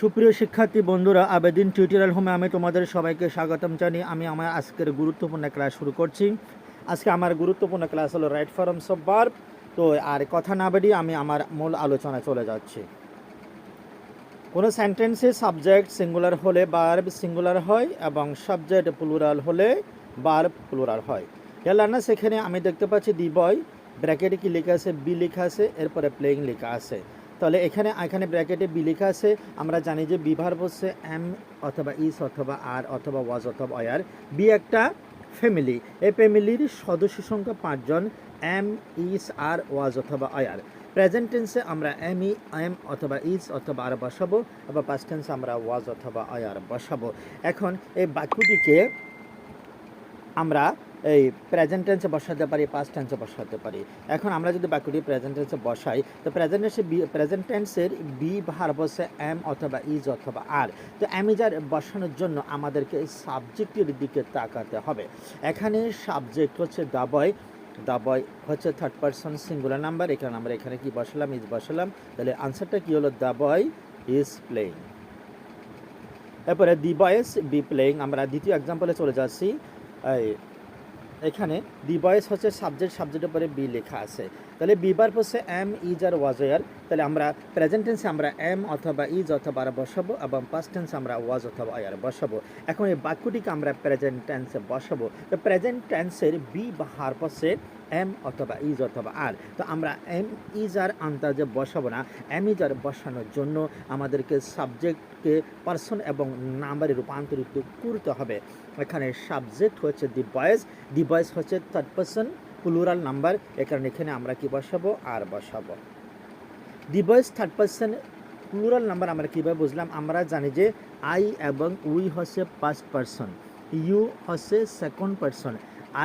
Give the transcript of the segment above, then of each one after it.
সুপ্রিয় শিক্ষার্থী বন্ধুরা, আবেদিন টিউটোরিয়াল হোমে আমি তোমাদের সবাইকে স্বাগতম জানিয়ে আমি আমার আজকের গুরুত্বপূর্ণ ক্লাস শুরু করছি। আজকে আমার গুরুত্বপূর্ণ ক্লাস হলো রাইট ফর্মস অফ ভার্ব। তো আর কথা না বাড়িয়ে আমি আমার মূল আলোচনায় চলে যাচ্ছি। কোনো সেন্টেন্সে সাবজেক্ট সিঙ্গুলার হলে ভার্ব সিঙ্গুলার হয় এবং সাবজেক্ট প্লুরাল হলে ভার্ব প্লুরাল হয়। না সেখানে আমি দেখতে পাচ্ছি দি বয়, ব্র্যাকেটে কি লেখা আছে, বি লেখা আছে, এরপরে প্লেইং লেখা আছে। তাহলে এখানে ব্র্যাকেটে বি লেখা আছে। আমরা জানি যে বি ভার্ব হচ্ছে এম অথবা ইস অথবা আর অথবা ওয়াজ অথবা অয়ার। বি একটা ফ্যামিলি, এই ফ্যামিলির সদস্য সংখ্যা 5 জন, এম ইস আর ওয়াজ অথবা অয়ার। প্রেজেন্ট টেন্সে আমরা এম অথবা ইজ অথবা আর বসাবো, আবার পাস্ট টেন্সে আমরা ওয়াজ অথবা আয়ার বসাবো। এখন এই বাক্যটিকে আমরা এই প্রেজেন্ট টেন্সে বসাতে পারি, পাস্ট টেন্সে বসাতে পারি। এখন আমরা যদি বাক্যটি প্রেজেন্ট টেন্সে বসাই, তো প্রেজেন্ট টেন্সের বি ভার্ব হচ্ছে এম অথবা ইজ অথবা আর। তো এম ইজ আর বসানোর জন্য আমাদেরকে সাবজেক্টের দিকে তাকাতে হবে। এখানে সাবজেক্ট হচ্ছে দ্য বয় হচ্ছে থার্ড পারসন সিঙ্গুলার নাম্বার। এখানে আমরা এখানে কি বসালাম, ইজ বসালাম। তাহলে আনসারটা কি হলো, দ্য বয় ইজ প্লেইং। এরপরে দি বয়েস বি প্লেইং। আমরা দ্বিতীয় এক্সাম্পলে চলে যাচ্ছি। এখানে দি বয়েস হচ্ছে সাবজেক্টের পরে বি লেখা আছে। তাহলে বি ভার্ব হচ্ছে am is are was were. তাহলে আমরা প্রেজেন্ট টেন্সে আমরা এম অথবা ইজ অথবা আর বসাবো এবং পাস্ট টেন্সে আমরা ওয়াজ অথবা আয়ার বসাবো। এখন এই বাক্যটিকে আমরা প্রেজেন্ট টেন্সে বসাবো। তো প্রেজেন্ট টেন্সের বি ভার্ব হচ্ছে এম অথবা ইজ অথবা আর। তো আমরা এম ইজ আর আন্দাজে বসাবো না। এম ইজ আর বসানোর জন্য আমাদেরকে সাবজেক্টকে পার্সন এবং নাম্বারে রূপান্তরিত করতে হবে। এখানে সাবজেক্ট হচ্ছে দি বয়েস হচ্ছে থার্ড পারসন প্লুরাল নাম্বার। এখানে আমরা কি বসাবো, আর বসাবো। দি বয়েস থার্ড পারসন প্লুরাল নাম্বার আমরা কীভাবে বুঝলাম, আমরা জানি যে আই এবং উই হচ্ছে ফার্স্ট পারসন, ইউ হচ্ছে সেকেন্ড পারসন।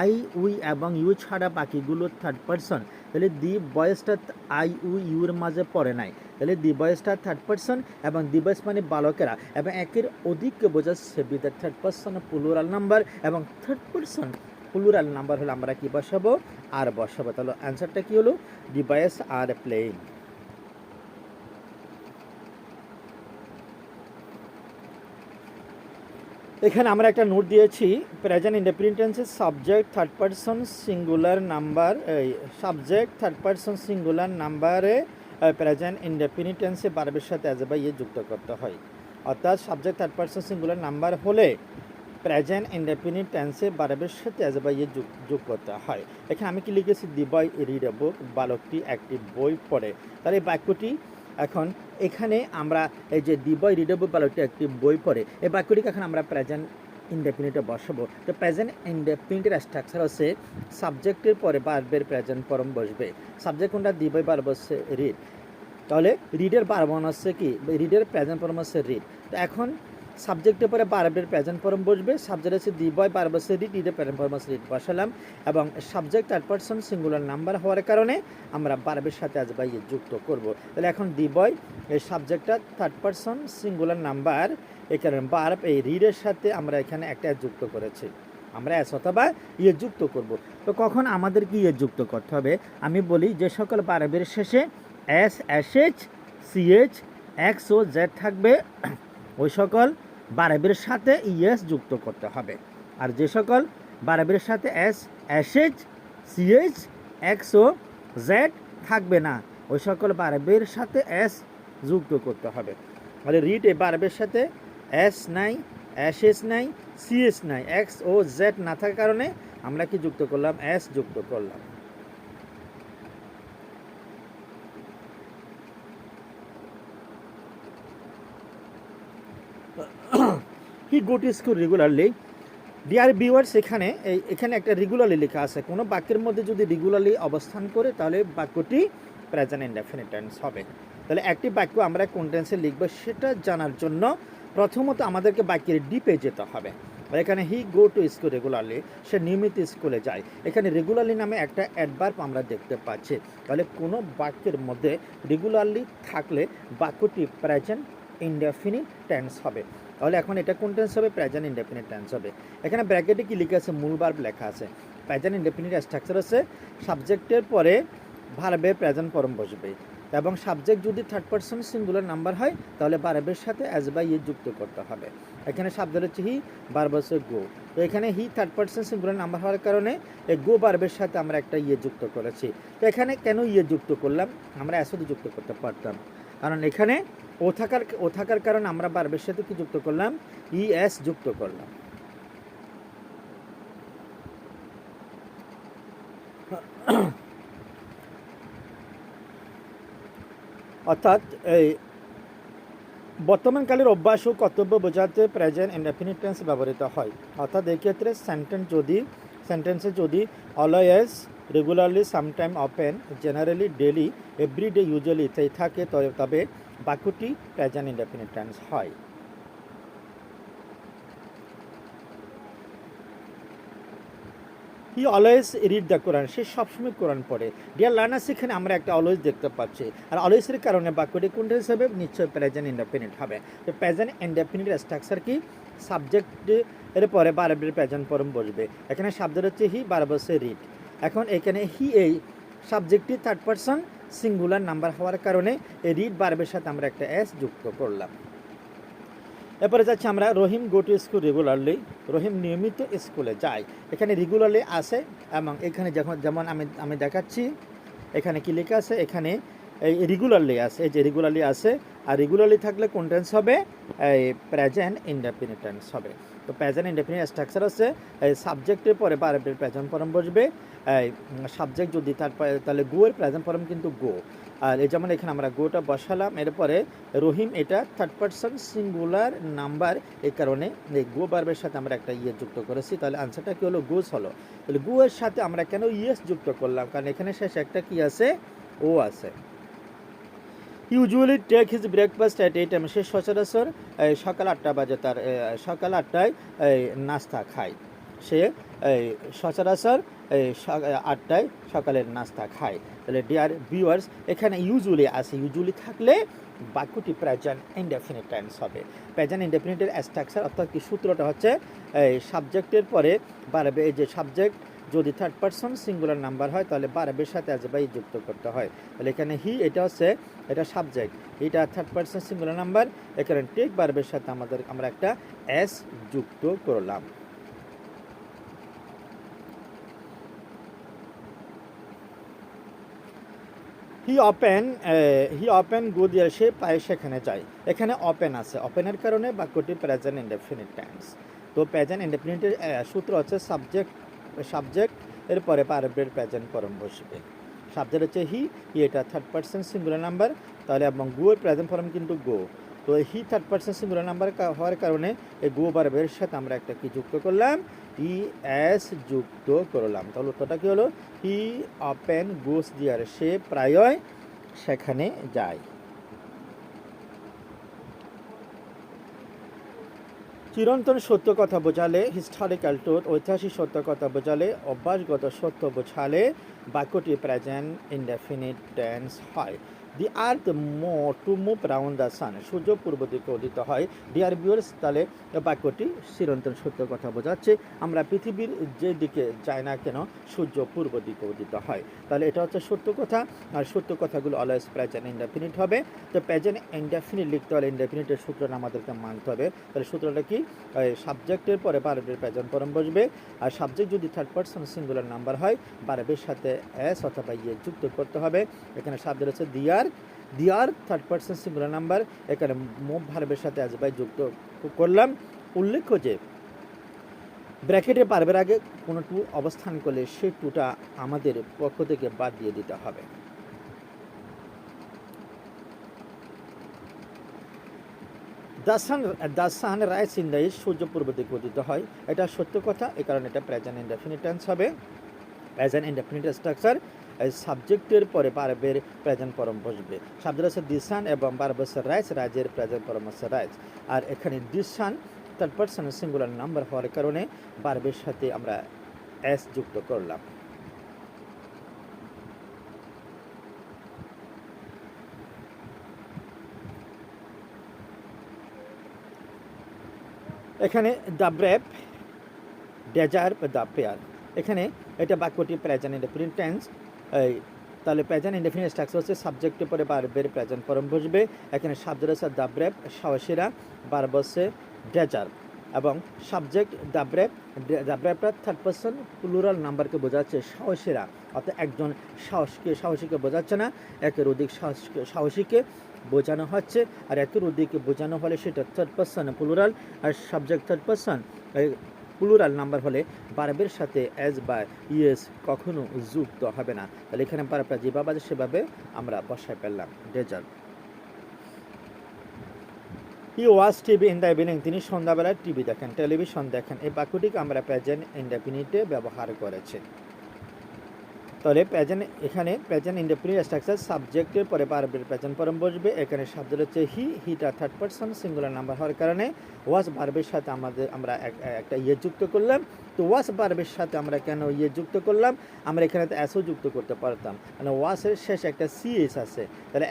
আই উই এবং ইউ ছাড়া বাকিগুলো থার্ড পারসন। তাহলে দি বয়েসটা আই উই ইউর মাঝে পড়ে নাই। তাহলে দি বয়েসটা থার্ড পারসন এবং দি বয়েস মানে বালকেরা এবং একের অধিককে বোঝাচ্ছে বিদ থার্ড পারসন প্লুরাল নাম্বার এবং থার্ড পারসন প্লুরাল নাম্বার হলে আমরা কি বসাবো, আর বসাবো। তাহলে অ্যান্সারটা কি হলো, দি বয়েস আর প্লেইং। এখানে আমরা একটা নোট দিয়েছি, প্রেজেন্ট ইনডেফিনিট টেন্সের subject third person singular number, subject third person singular নাম্বারে প্রেজেন্ট ইনডেফিনিট টেন্সে ভার্বের সাথে অ্যাজ বা ইয়ে যুক্ত করতে হয়। অর্থাৎ subject third person singular number হলে প্রেজেন্ট ইনডেফিনিট টেন্সে ভার্বের সাথে অ্যাজ বা ইয়ে যোগ করতে হয়। এখানে আমি কি লিখেছি, দি বয় রিড এ বুক, বালকটি একটি বই পড়ে। তাহলে এই বাক্যটি এখন এখানে আমরা এই যে দি বয় রিড এ বুক, বালকটি একটি বই পড়ে, এই বাক্যটিকে এখন আমরা প্রেজেন্ট ইনডেফিনিটে বসাবো। তো প্রেজেন্ট ইনডেফিনিটের স্ট্রাকচার হচ্ছে সাবজেক্টের পরে ভার্বের প্রেজেন্ট ফর্ম বসবে। সাবজেক্ট কোনটা, দি বয়, ভার্ব হচ্ছে রিড। তাহলে রিডের ভার্ব হচ্ছে কি, রিডের প্রেজেন্ট ফর্ম হচ্ছে রিড। তো এখন সাবজেক্টের পরে ভার্বের প্রেজেন্ট ফর্ম বসবে। সাবজেক্ট হচ্ছে দি বয়, ভার্ব হচ্ছে রিড, রিডের প্রেজেন্ট ফর্ম হচ্ছে রিড বসালাম এবং subject third person singular number হওয়ার কারণে আমরা ভার্বের সাথে আজ বা ইয়ে যুক্ত করব। তাহলে এখন দি বয় এই সাবজেক্টটা থার্ড পারসন সিঙ্গুলার নাম্বার, এই কারণে ভার্ব এই রিডের সাথে আমরা এখানে একটা যুক্ত করেছি, আমরা এস অথবা ইয়ে যুক্ত করব। তো কখন আমাদের কি ইয়ে যুক্ত করতে হবে, আমি বলি যে সকল ভার্বের শেষে এস, এসএইচ, সিএইচ, এক্স ও জেড থাকবে ওই সকল ভার্বের সাথে ইএস যুক্ত করতে হবে। আর যে সকল ভার্বের সাথে এস, এসএইচ, সিএইচ, এক্স ও জেড থাকবে না ওই সকল ভার্বের সাথে এস যুক্ত করতে হবে। তাহলে রিড এই ভার্বের সাথে এস নাই, এসএইচ নাই, সিএইচ নাই, এক্স ও জেড না থাকার কারণে আমরা কি যুক্ত করলাম, এস যুক্ত করলাম। He go to school regularly. Dear viewers, এখানে একটা রেগুলারলি লেখা আছে। কোনো বাক্যের মধ্যে যদি রেগুলারলি অবস্থান করে তাহলে বাক্যটি প্রেজেন্ট ইনডেফিনিট টেন্স হবে। তাহলে একটি বাক্য আমরা কোন টেন্সে লিখব সেটা জানার জন্য প্রথমত আমাদেরকে বাক্যের ডিপে যেতে হবে। এখানে হি গো টু স্কুল রেগুলারলি, সে নিয়মিত স্কুলে যায়। এখানে রেগুলারলি নামে একটা অ্যাডভার্ব আমরা দেখতে পাচ্ছি। তাহলে কোনো বাক্যের মধ্যে রেগুলারলি থাকলে বাক্যটি প্রেজেন্ট ইনডেফিনিট টেন্স হবে। তাহলে এখন এটা কোন টেন্স হবে, প্রেজেন্ট ইনডেফিনিট টেন্স হবে। এখানে ব্র্যাকেটে কি লেখা আছে, মূল ভার্ব লেখা আছে। প্রেজেন্ট ইনডেফিনিট স্ট্রাকচার আছে সাবজেক্টের পরে ভার্বের প্রেজেন্ট ফর্ম বসবে। এবং সাবজেক্ট যদি থার্ড পারসন সিঙ্গুলার নাম্বার হয় তাহলে ভার্বের সাথে অ্যাজ বা ইয়ে যুক্ত করতে হবে। এখানে সাবজেক্ট হচ্ছে হি, ভার্ব হচ্ছে গো। তো এখানে he third person singular number হওয়ার কারণে এই গো ভার্বের সাথে আমরা একটা ইয়ে যুক্ত করেছি। তো এখানে কেন ইয়ে যুক্ত করলাম, আমরা অ্যাসও যুক্ত করতে পারতাম, কারণ এখানে ও থাকার কারণে আমরা ভার্বের সাথে কি যুক্ত করলাম, ই এস যুক্ত করলাম। অর্থাৎ এই বর্তমানকালের অভ্যাস ও কর্তব্য বোঝাতে প্রেজেন্ট ইনডেফিনিট টেন্স ব্যবহৃত হয়। অর্থাৎ এক্ষেত্রে সেন্টেন্সে যদি always, regularly, sometime, often, generally, daily, everyday, usually ইত্যাদি থাকে তবে বাক্যটি প্রেজেন্ট ইনডেফিনিট টেন্স হয়। He always read the Quran, সে সবসময় কোরআন পড়ে। ডিয়ার লার্নার্স, এখানে আমরা একটা অলওয়েজ দেখতে পাচ্ছি, আর অলওয়েজের কারণে বাক্যটি কোন টেন্স হবে, নিশ্চয়ই প্রেজেন্ট ইনডেফিনিট হবে। তো প্রেজেন্ট ইনডেফিনিট স্ট্রাকচার কি, সাবজেক্টের পরে ভার্বের প্রেজেন্ট ফর্ম বসবে। এখানে সাবজেক্ট হচ্ছে হি, ভার্ব হচ্ছে রিড। এখন এখানে হি এই সাবজেক্টটি থার্ড পারসন সিঙ্গুলার নাম্বার হওয়ার কারণে এই রিড ভার্বের সাথে আমরা একটা এস যুক্ত করলাম। এরপরে যাচ্ছি আমরা, রহিম গো টু স্কুল রেগুলারলি, রহিম নিয়মিত স্কুলে যায়। এখানে রেগুলারলি আসে এবং এখানে যেমন আমি দেখাচ্ছি, এখানে কি লেখা আছে, এখানে এই রেগুলারলি আছে, এই যে রেগুলারলি আছে। আর রেগুলারলি থাকলে কোন টেন্স হবে, এই প্রেজেন্ট ইনডেফিনিট টেন্স হবে। তো প্রেজেন্ট ইনডেফিনিট স্ট্রাকচার আছে, এই সাবজেক্টের পরে ভার্বের প্রেজেন্ট ফর্ম বসবে। সাবজেক্ট যদি তাহলে গো এর প্রেজেন্ট ফর্ম কিন্তু গো। আর এই যেমন এখানে আমরা গোটা বসালাম, এরপরে রহিম এটা থার্ড পারসন সিঙ্গুলার নাম্বার, এই কারণে এই গো ভার্বের সাথে আমরা একটা ইয়ে যুক্ত করেছি। তাহলে আনসারটা কি হলো, গোস হলো। তাহলে গো এর সাথে আমরা কেন ইয়েস যুক্ত করলাম, কারণ এখানে শেষে একটা কি আছে, ও আছে। Usually take his breakfast at 8 AM, সে সচরাচর সকাল 8টা বাজে তার সকাল 8টায় নাস্তা খায়। সে সচরাচর 8টায় সকালের নাস্তা খায়। তাহলে ডিয়ার ভিউয়ার্স, এখানে ইউজুয়ালি আছে, ইউজুয়ালি থাকলে বাক্যটি প্রেজেন্ট ইনডেফিনিট টেন্স হবে। প্রেজেন্ট ইনডেফিনিটের স্ট্রাকচার অর্থাৎ কি সূত্রটা হচ্ছে, সাবজেক্টের পরে ভার্বে, এই যে সাবজেক্ট যদি থার্ড পারসন সিঙ্গুলার নাম্বার হয় তাহলে ভার্বের সাথে অ্যাজ বাই যুক্ত করতে হয়। তাহলে এখানে হি এটা হচ্ছে, এটা সাবজেক্ট, এটা থার্ড পারসন সিঙ্গুলার নাম্বার, এখানে টেক ভার্বের সাথে আমরা একটা এস যুক্ত করলাম। হি ওপেন গো দিয়ে, সে প্রায় সেখানে যায়। এখানে ওপেন আছে, ওপেনের কারণে বাক্যটি প্রেজেন্ট ইনডেফিনিট টেন্স। তো প্রেজেন্ট ইনডেফিনিটের সূত্র হচ্ছে সাবজেক্ট এরপরে ভার্বের প্রেজেন্ট ফর্ম বসবে। সাবজেক্ট হচ্ছে হি, এটা থার্ড পারসন সিঙ্গুলার নাম্বার, তাহলে এবং গো এর প্রেজেন্ট ফর্ম কিন্তু গো। তো he third person singular number হওয়ার কারণে এই গো ভার্বের সাথে আমরা একটা কি যুক্ত করলাম, ই এস যুক্ত করলাম। তাহলে উত্তরটা কি হলো, হি ওপেন গোস দেয়ার, সে প্রায়ই সেখানে যায়। চিরন্তন সত্য কথা বোঝালে, হিস্টোরিক্যাল ট্রুথ, ঐতিহাসিক সত্য কথা বোঝালে, অভ্যাসগত সত্য বোঝালে বাক্যটি প্রেজেন্ট ইনডেফিনিট টেন্স হয়। The earth to move round the sun, সূর্য পূর্ব দিকে উদিত হয়। ডিয়ার ভিউয়ার্স, তাহলে বাক্যটি চিরন্তন সত্য কথা বোঝাচ্ছে, আমরা পৃথিবীর যে দিকে যাই না কেন সূর্য পূর্ব দিকে উদিত হয়। তাহলে এটা হচ্ছে সত্য কথা, আর সত্য কথাগুলো অলওয়েজ প্রেজেন্ট ইনডেফিনিট হবে। তো প্রেজেন্ট ইনডেফিনিট লিখতে হলে ইনডেফিনিটের সূত্রটা আমাদেরকে মানতে হবে। তাহলে সূত্রটা কি, সাবজেক্টের পরে ভার্বের প্রেজেন্ট ফর্ম বসবে, আর সাবজেক্ট যদি থার্ড পারসন সিঙ্গুলার নাম্বার হয় ভার্বের সাথে এস অথবা ইয়ে যুক্ত করতে হবে। এখানে সাবজেক্ট হচ্ছে দিয়ার থার্ড পারসন সিঙ্গুলার নাম্বার, এখানে মুভ ভার্বের সাথে অ্যাজ বাই যুক্ত করলাম। উল্লেখ্য যে ব্র্যাকেটে ভার্বের আগে কোনো টু অবস্থান করলে সেই টুটা আমাদের পক্ষ থেকে বাদ দিয়ে দিতে হবে। The sun rise in the east, সূর্য পূর্ব দিকে উদিত হয়। এটা সত্য কথা, এই কারণে এটা প্রেজেন্ট ইনডেফিনিট টেন্স হবে। প্রেজেন্ট ইনডেফিনিট স্ট্রাকচার, সাবজেক্টের পরে ভার্বের প্রেজেন্ট ফর্ম বসবে। সাবজেক্ট হচ্ছে দি সান এবং ভার্ব হচ্ছে রাইজ, রাইজের প্রেজেন্ট ফর্ম হচ্ছে রাইজ। আর এখানে দি সান থার্ড পারসন সিঙ্গুলার নাম্বার হওয়ার কারণে ভার্বের সাথে আমরা এস যুক্ত করলাম। এখানে দ্য ব্রেভ ডেজার দ্য পেয়ার, এখানে এটা বাক্যটি প্রেজেন্ট ইনডেফিনিট টেন্স। তাহলে প্রেজেন্ট ইনডেফিনিট স্ট্রাকচার হচ্ছে সাবজেক্টের পরে ভার্বের প্রেজেন্ট ফর্ম বসবে। এখানে সাবজেক্ট হচ্ছে দ্য ব্রেভ, সাহসীরা, ভার্ব হচ্ছে ডেজার, এবং সাবজেক্ট দ্য ব্রেভটা থার্ড পারসন প্লুরাল নাম্বারকে বোঝাচ্ছে, সাহসীরা অর্থাৎ একজন সাহসীকে বোঝাচ্ছে না, একের অধিক সাহসীকে বোঝানো হচ্ছে। আর একের অধিক বোঝানো হলে সেটা থার্ড পারসন প্লুরাল, আর subject third person plural number হলে ভার্বের সাথে এস বা ইএস কখনো যুক্ত হবে না। তাহলে এখানে ভার্বটা যেভাবে আছে সেভাবে আমরা বসায় পেলাম, dare. He watch TV in the evening, তিনি সন্ধ্যাবেলায় টিভি দেখেন, টেলিভিশন দেখেন। এই বাক্যটিকে আমরা প্রেজেন্ট ইনডেফিনিটে ব্যবহার করেছি। তাহলে এখানে প্রেজেন্ট ইনডেফিনিট স্ট্রাকচার সাবজেক্টের পরে ভার্বের প্রেজেন্ট ফর্ম বসবে। এখানে সাবজেক্ট হচ্ছে হিটা থার্ড পারসন সিঙ্গুলার নাম্বার হওয়ার কারণে ওয়াচ ভার্বের সাথে আমরা একটা ইয়ে যুক্ত করলাম। তো ওয়াচ ভার্বের সাথে আমরা কেন ইয়ে যুক্ত করলাম? আমরা এখানে তো এসও যুক্ত করতে পারতাম, মানে ওয়াচের শেষে একটা সিএস আছে, তাহলে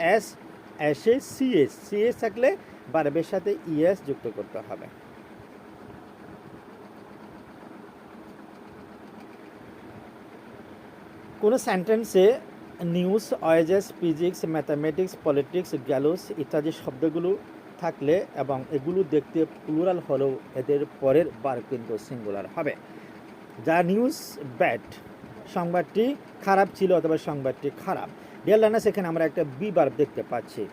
এসে সিএস থাকলে ভার্বের সাথে ইএস যুক্ত করতে হবে। কোনো সেন্টেন্সে news, wages, physics, mathematics, politics, gallows ইত্যাদি শব্দগুলো থাকলে এবং এগুলো দেখতে প্লুরাল হলেও এদের পরের বার কিন্তু সিঙ্গুলার হবে। যা নিউজ ব্যাড, সংবাদটি খারাপ ছিল অথবা সংবাদটি খারাপ। ডিয়ার লার্নার্স, এখানে আমরা একটা বি ভার্ব দেখতে পাচ্ছি।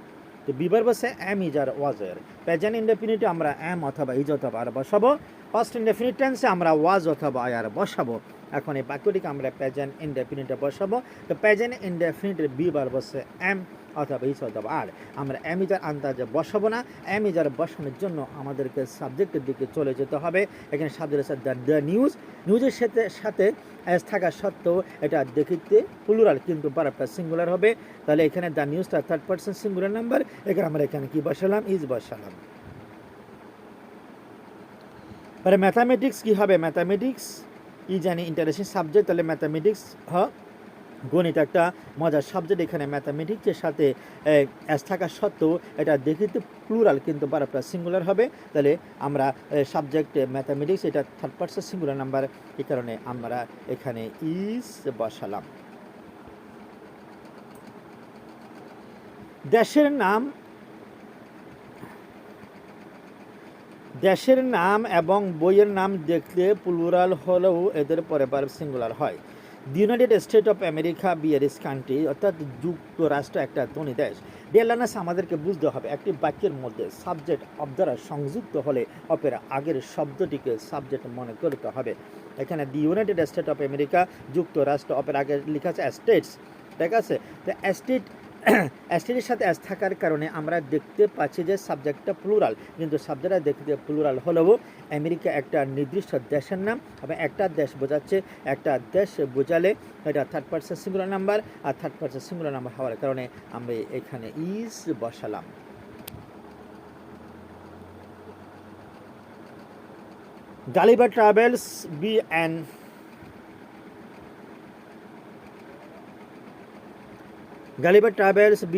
তো বি ভার্ব হচ্ছে এম, ইজ আর ওয়াজ এর। প্রেজেন্ট ইনডেফিনিটে আমরা এম অথবা ইজ অথবা আর বসাবো। পাস্ট ইনডেফিনিট টেন্সে আমরা ওয়াজ অথবা আর বসাবো। এখন এই বাক্যটিকে আমরা প্রেজেন্ট ইনডেফিনিটে বসাবো। তো প্রেজেন্ট ইনডেফিনিটের বি ভার্ব হচ্ছে এম অথবা ইজ অথবা আর। আমরা এম ইজ আর আন্দাজে বসাবো না। এম ইজ আর বসানোর জন্য আমাদেরকে সাবজেক্টের দিকে চলে যেতে হবে। এখানে সাবজেক্ট হচ্ছে দ্য নিউজের সাথে এস থাকা সত্ত্বেও এটা দেখিতে প্লুরাল, কিন্তু ভার্বটা সিঙ্গুলার হবে। তাহলে এখানে দ্য নিউজটা থার্ড পারসন সিঙ্গুলার নাম্বার, এখানে আমরা এখানে কি বসালাম? ইজ বসালাম। তাহলে ম্যাথামেটিক্স কি হবে? Mathematics is an interesting subject. তাহলে ম্যাথামেটিক্স গণিত একটা মজার সাবজেক্ট। এখানে ম্যাথামেটিক্সের সাথে এস থাকা সত্ত্বেও এটা দেখিতে প্লুরাল, কিন্তু ভার্বটা সিঙ্গুলার হবে। তাহলে আমরা সাবজেক্ট ম্যাথামেটিক্স, এটা থার্ড পারসন সিঙ্গুলার নাম্বার, এই কারণে আমরা এখানে ইজ বসালাম। দেশের নাম এবং বইয়ের নাম দেখলে প্লুরাল হলেও এদের পরে ভার্ব সিঙ্গুলার হয়। The United state of America বিয়ারিস country, অর্থাৎ যুক্তরাষ্ট্র একটা ধনী দেশ। ডিয়ার লার্নার্স, আমাদেরকে বুঝতে হবে একটি বাক্যের মধ্যে সাবজেক্ট অব দ্বারা সংযুক্ত হলে অপেরা আগের শব্দটিকে সাবজেক্ট মনে করতে হবে। এখানে the United state of America, যুক্তরাষ্ট্র, অপেরা আগে লেখা আছে স্টেটস, ঠিক আছে? তো স্টেটের সাথে এস থাকার কারণে আমরা দেখতে পাচ্ছি যে সাবজেক্টটা প্লুরাল, কিন্তু সাবজেক্টটা দেখতে প্লুরাল হলেও আমেরিকা একটা নির্দিষ্ট দেশের নাম এবং একটা দেশ বোঝাচ্ছে। একটা দেশ বোঝালে এটা থার্ড পারসন সিঙ্গুলার নাম্বার, আর থার্ড পারসন সিঙ্গুলার নাম্বার হওয়ার কারণে আমরা এখানে ইজ বসালাম। Gulliver's Travels be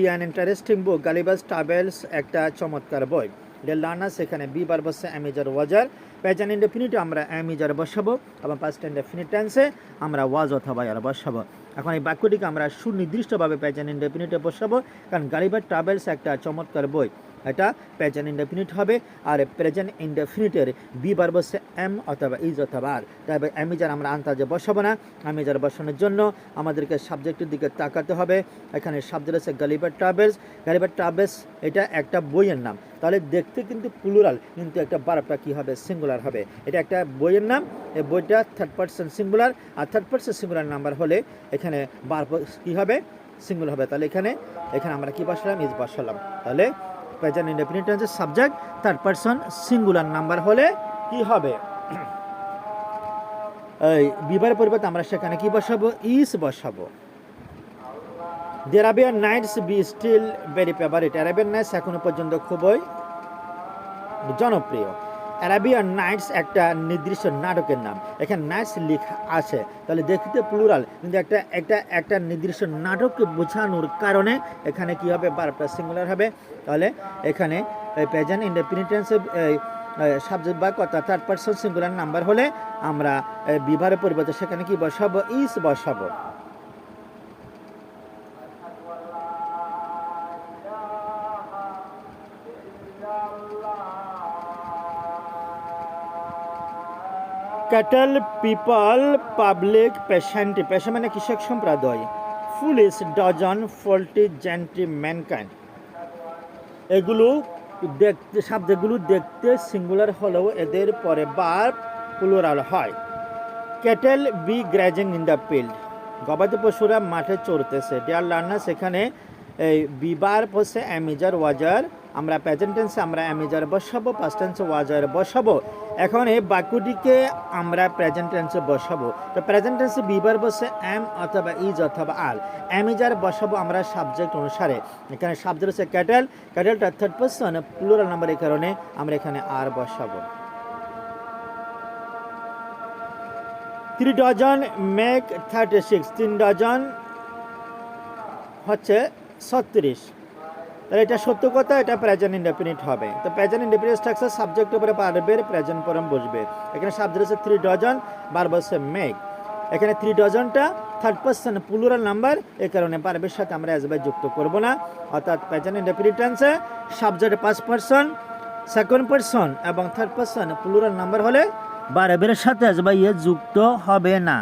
an interesting book. Gulliver's Travels একটা চমৎকার বই। ডিয়ার লার্নার্স, এখানে বি ভার্ব হচ্ছে am is are was were. Present ইনডেফিনিটে আমরা এম ইজ আর বসাবো এবং পাস্ট ইনডেফিনিট টেন্সে আমরা ওয়াজ অথবা আর বসাবো। এখন এই বাক্যটিকে আমরা সুনির্দিষ্টভাবে প্রেজেন্ট ইনডেফিনিটে বসাবো, কারণ গালিবার ট্রাভেলস একটা চমৎকার বই, এটা প্রেজেন্ট ইনডেফিনিট হবে। আর প্রেজেন্ট ইনডেফিনিটের বি ভার্ব হচ্ছে এম অথবা ইজ অথবা আর। তবে এম ইজ আর আমরা আন্দাজে বসাবো না। এম ইজ আর বসানোর জন্য আমাদেরকে সাবজেক্টের দিকে তাকাতে হবে। এখানে সাবজেক্ট হচ্ছে গালিবার ট্রাভেলস, এটা একটা বইয়ের নাম। তাহলে দেখতে কিন্তু প্লুরাল, কিন্তু একটা ভার্বটা কী হবে? সিঙ্গুলার হবে। এটা একটা বইয়ের নাম, এই বইটা থার্ড পারসন সিঙ্গুলার, আর থার্ড পারসন সিঙ্গুলার নাম্বার হলে এখানে ভার্ব কী হবে? সিঙ্গুলার হবে। তাহলে এখানে আমরা কি বসালাম? ইজ বসালাম। তাহলে প্রেজেন্ট ইনডেফিনিট টেন্সের subject third person singular number হলে কি হবে? এই বিভার পরিবর্তে আমরা সেখানে কি বসাবো? ইজ বসাবো। The Arabian Nights be still very favourite. Arabian Nights এখনো পর্যন্ত খুবই জনপ্রিয়। আরাবিয়ান নাইটস একটা নির্দিষ্ট নাটকের নাম। এখানে নাইটস লেখা আছে, তাহলে দেখতে প্লুরাল, কিন্তু একটা নির্দিষ্ট নাটককে বোঝানোর কারণে এখানে কি হবে? ভার্বটা সিঙ্গুলার হবে। তাহলে এখানে প্রেজেন্ট ইনডেফিনিট টেন্সে সাবজেক্ট বা কথা থার্ড পারসন সিঙ্গুলার নাম্বার হলে আমরা বিভারের পরিবর্তে সেখানে কি বসাবো? ইজ বসাবো। Cattle, people, public, patient, patient মানে কৃষক সম্প্রদায়, police, dozen, poultry, gentry, mankind. এগুলো দেখতে, শব্দগুলো দেখতে সিঙ্গুলার হলেও এদের পরে বার প্লুরাল হয়। Cattle be grazing in the field, গবাদি পশুরা মাঠে চড়তেছে। ডিয়ার লার্নার্স, এখানে এই বিবার পসে অ্যামিজার ওয়াজার, আমরা প্রেজেন্ট টেন্সে আমরা অ্যামিজার বসাবো, পাস্ট টেন্সে ওয়াজার বসাবো। এখন এই বাক্যটিকে আমরা প্রেজেন্ট টেন্সে বসাবো। তো প্রেজেন্ট টেন্সে বিবার বসে এম অথবা ইজ অথবা আর, অ্যামিজার বসাবো আমরা সাবজেক্ট অনুসারে। এখানে সাবজেক্ট হচ্ছে ক্যাটেল, ক্যাটেলটা থার্ড পারসন প্লুরাল নাম্বার, এই কারণে আমরা এখানে আর বসাবো। 3 ডজন মেক 36, 3 ডজন হচ্ছে 36। তাহলে এটা সত্য কথা, এটা প্রেজেন্ট ইনডেফিনিট হবে। তো প্রেজেন্ট ইনডেফিনিট স্ট্রাকচার সাবজেক্ট উপরে পারবের প্রেজেন্ট ফর্ম বসবে। এখানে সাবজেক্ট হচ্ছে 3 ডজন, বার বসে মেক। এখানে 3 ডজনটা থার্ড পারসন প্লুরাল নাম্বার, এই কারণে পারবের সাথে আমরা এস বাই যুক্ত করব না। অর্থাৎ প্রেজেন্ট ইনডেফিনিট টেন্সে subject first person, second person এবং থার্ড পারসন প্লুরাল নাম্বার হলে বারবের সাথে এস বাই যুক্ত হবে না।